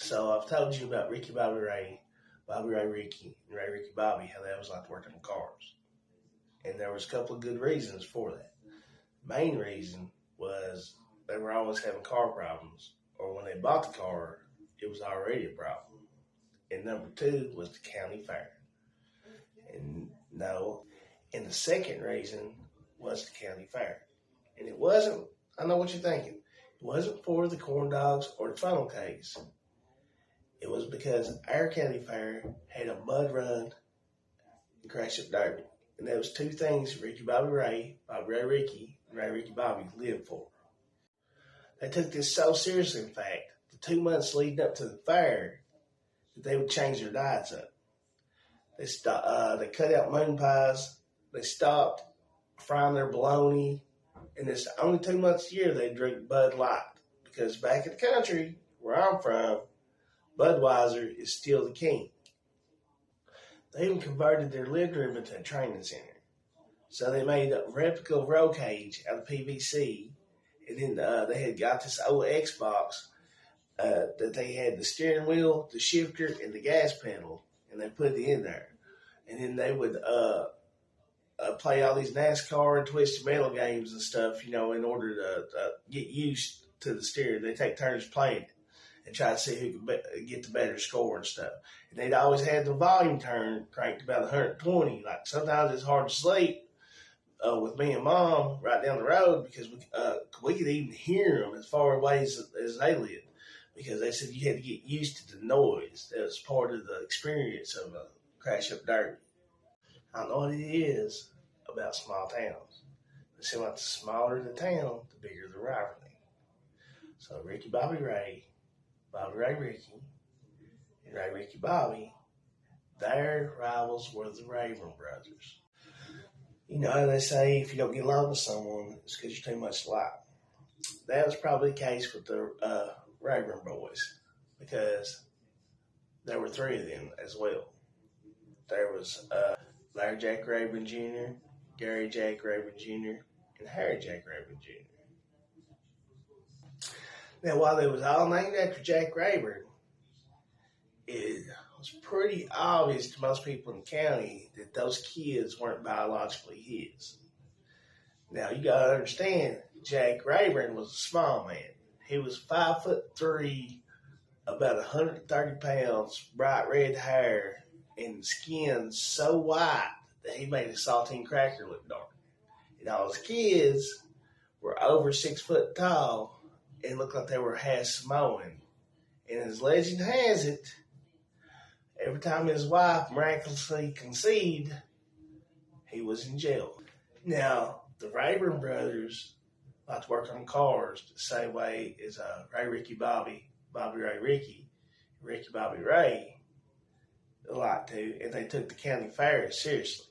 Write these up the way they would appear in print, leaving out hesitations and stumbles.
So I've told you about Ricky Bobby Ray, Bobby Ray Ricky, and Ray Ricky Bobby, how they was like working on cars. And there was a couple of good reasons for that. Main reason was they were always having car problems, or when they bought the car, it was already a problem. And number two was the county fair. And no, and the second reason was the county fair. And it wasn't, I know what you're thinking, it wasn't for the corn dogs or the funnel cakes. It was because our county fair had a mud run and crash up derby. And that was two things Ricky Bobby Ray Ricky, and Ray Ricky Bobby lived for. They took this so seriously, in fact, the 2 months leading up to the fair, that they would change their diets up. They cut out moon pies. They stopped frying their bologna. And it's the only 2 months a year they drink Bud Light. Because back in the country, where I'm from, Budweiser is still the king. They even converted their living room into a training center. So they made a replica roll cage out of PVC. And then they had got this old Xbox that they had the steering wheel, the shifter, and the gas pedal. And they put it in there. And then they would play all these NASCAR and Twisted Metal games and stuff, in order to get used to the steering. They take turns playing it and try to see who could get the better score and stuff. And they'd always had the volume turn cranked about 120. Like sometimes it's hard to sleep with me and Mom right down the road because we could even hear them as far away as they lived. Because they said you had to get used to the noise. That was part of the experience of a crash up derby. I don't know what it is about small towns. It seems like the smaller the town, the bigger the rivalry. So Ricky Bobby Ray Ricky, and Ray Ricky Bobby, their rivals were the Raven brothers. They say if you don't get along with someone, it's because you're too much alike. That was probably the case with the Raven boys, because there were three of them as well. There was Larry Jack Raven Jr., Gary Jack Raven Jr., and Harry Jack Raven Jr. Now, while they was all named after Jack Raven, it was pretty obvious to most people in the county that those kids weren't biologically his. Now, you got to understand, Jack Raven was a small man. He was 5'3", about 130 pounds, bright red hair, and skin so white that he made a saltine cracker look dark. And all his kids were over 6 foot tall and looked like they were half Samoan. And as legend has it, every time his wife miraculously conceived, he was in jail. Now, the Raven brothers like to work on cars the same way as Ray Ricky Bobby, Bobby Ray Ricky, Ricky Bobby Ray like to, and they took the county fair seriously.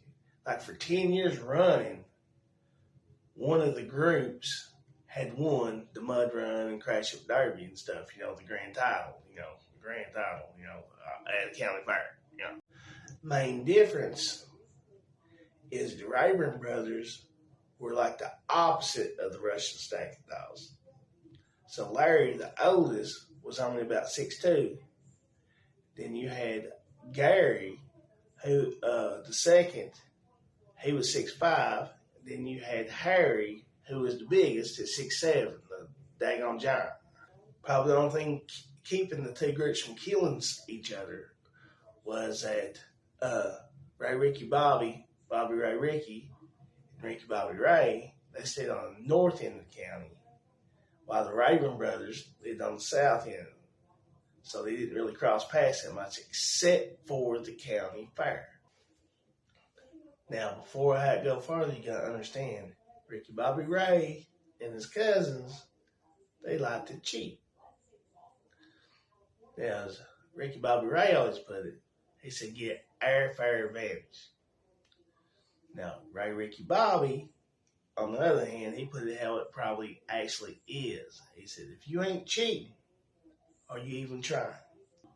Like for 10 years running, one of the groups had won the mud run and crash up derby and stuff, the grand title, at the county fair, Main difference is the Raven brothers were like the opposite of the Russian Stanky dolls. So Larry, the oldest, was only about 6'2". Then you had Gary, who the second, he was 6'5". Then you had Harry, who was the biggest, at 6'7", the daggone giant. Probably the only thing keeping the two groups from killing each other was that Ray Ricky Bobby, Bobby Ray Ricky, and Ricky Bobby Ray, they stayed on the north end of the county, while the Raven brothers lived on the south end. So they didn't really cross paths that much, except for the county fair. Now, before I go further, you got to understand, Ricky Bobby Ray and his cousins, they like to cheat. Now, as Ricky Bobby Ray always put it, he said, get airfare advantage. Now, Ray Ricky Bobby, on the other hand, he put it how it probably actually is. He said, if you ain't cheating, are you even trying?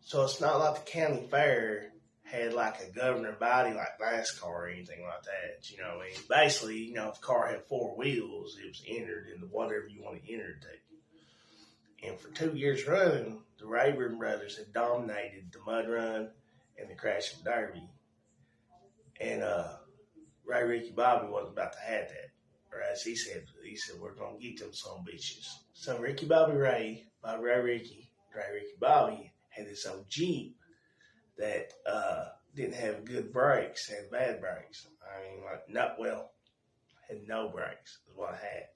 So it's not like the county fair had like a governing body like NASCAR or anything like that. You know what I mean? Basically, if a car had four wheels, it was entered into whatever you want to enter it to. And for 2 years running, the Rayburn brothers had dominated the mud run and the crash and derby. And Ray Ricky Bobby wasn't about to have that. Or as he said, we're going to get them some bitches. So Ricky Bobby Ray, Bobby Ray Ricky, Ray Ricky Bobby had this old Jeep that didn't have good brakes, had bad brakes. I mean, had no brakes is what I had.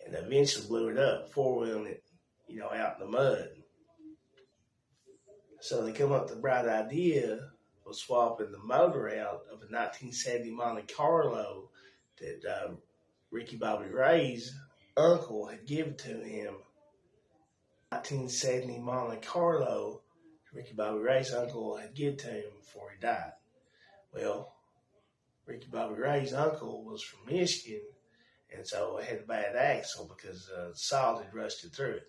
And eventually blew it up, four-wheeling it, out in the mud. So they come up with the bright idea of swapping the motor out of a 1970 Monte Carlo that Ricky Bobby Ray's uncle had given to him. 1970 Monte Carlo, Ricky Bobby Ray's uncle had given to him before he died. Well, Ricky Bobby Ray's uncle was from Michigan, and so it had a bad axle because salt had rusted through it.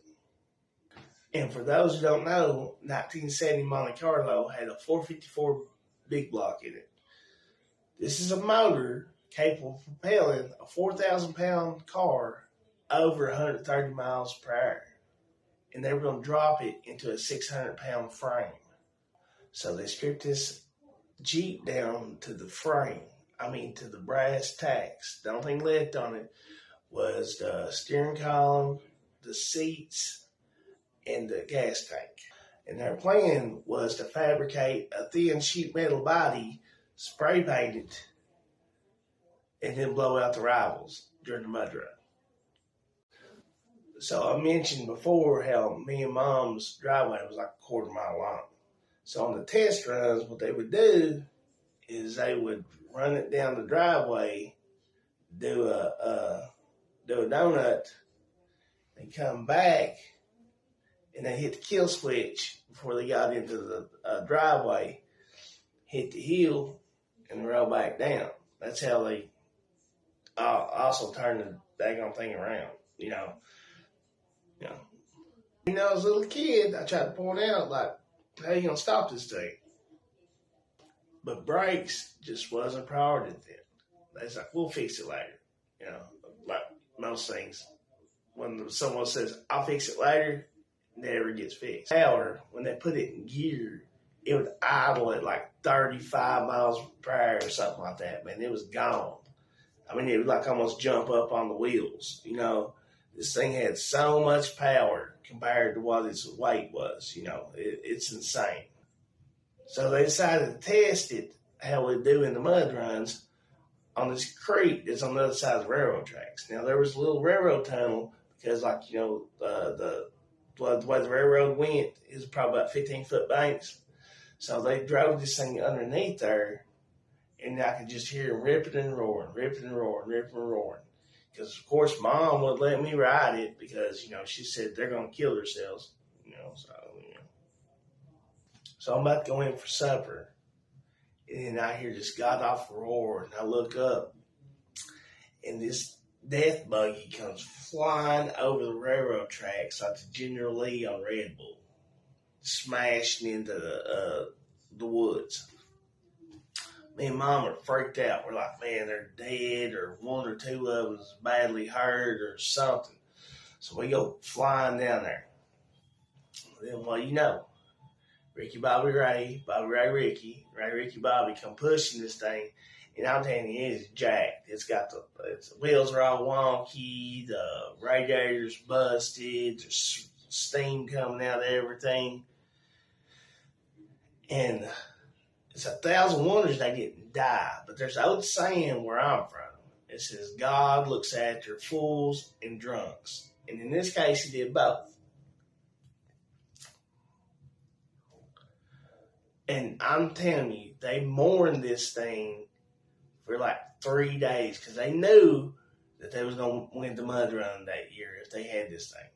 And for those who don't know, 1970 Monte Carlo had a 454 big block in it. This is a motor capable of propelling a 4,000-pound car over 130 miles per hour. And they were going to drop it into a 600-pound frame. So they stripped this Jeep down to the frame. To the brass tacks. The only thing left on it was the steering column, the seats, and the gas tank. And their plan was to fabricate a thin sheet metal body, spray paint it, and then blow out the rivals during the mud run. So I mentioned before how me and Mom's driveway was like a quarter mile long. So on the test runs, what they would do is they would run it down the driveway, do a donut, and come back, and they hit the kill switch before they got into the driveway, hit the hill, and roll back down. That's how they also turn the daggone thing around, as a little kid, I tried to point out, like, how you going to stop this thing? But brakes just wasn't a priority then. It's like, we'll fix it later. Like most things. When someone says, I'll fix it later, it never gets fixed. Power, when they put it in gear, it would idle at like 35 miles per hour or something like that, man. It was gone. It would like almost jump up on the wheels. This thing had so much power compared to what its weight was. It's insane. So they decided to test it, how we do in the mud runs, on this creek that's on the other side of the railroad tracks. Now, there was a little railroad tunnel because, the way the railroad went is probably about 15-foot banks. So they drove this thing underneath there, and I could just hear them ripping and roaring, ripping and roaring, ripping and roaring. Because, of course, Mom would let me ride it because, she said they're going to kill themselves, So I'm about to go in for supper, and then I hear this god-awful roar, and I look up, and this death buggy comes flying over the railroad tracks like the General Lee on Red Bull, smashing into the woods. Me and Mom are freaked out. We're like, man, they're dead, or one or two of them is badly hurt or something. So we go flying down there. Then, Ricky Bobby Ray, Bobby Ray Ricky, Ray Ricky Bobby come pushing this thing, and I'm telling you, it's jacked. The wheels are all wonky, the radiator's busted, there's steam coming out of everything, and it's 1,000 wonders they didn't die. But there's an old saying where I'm from. It says, God looks after fools and drunks. And in this case, he did both. And I'm telling you, they mourned this thing for like 3 days because they knew that they was going to win the mud run that year if they had this thing.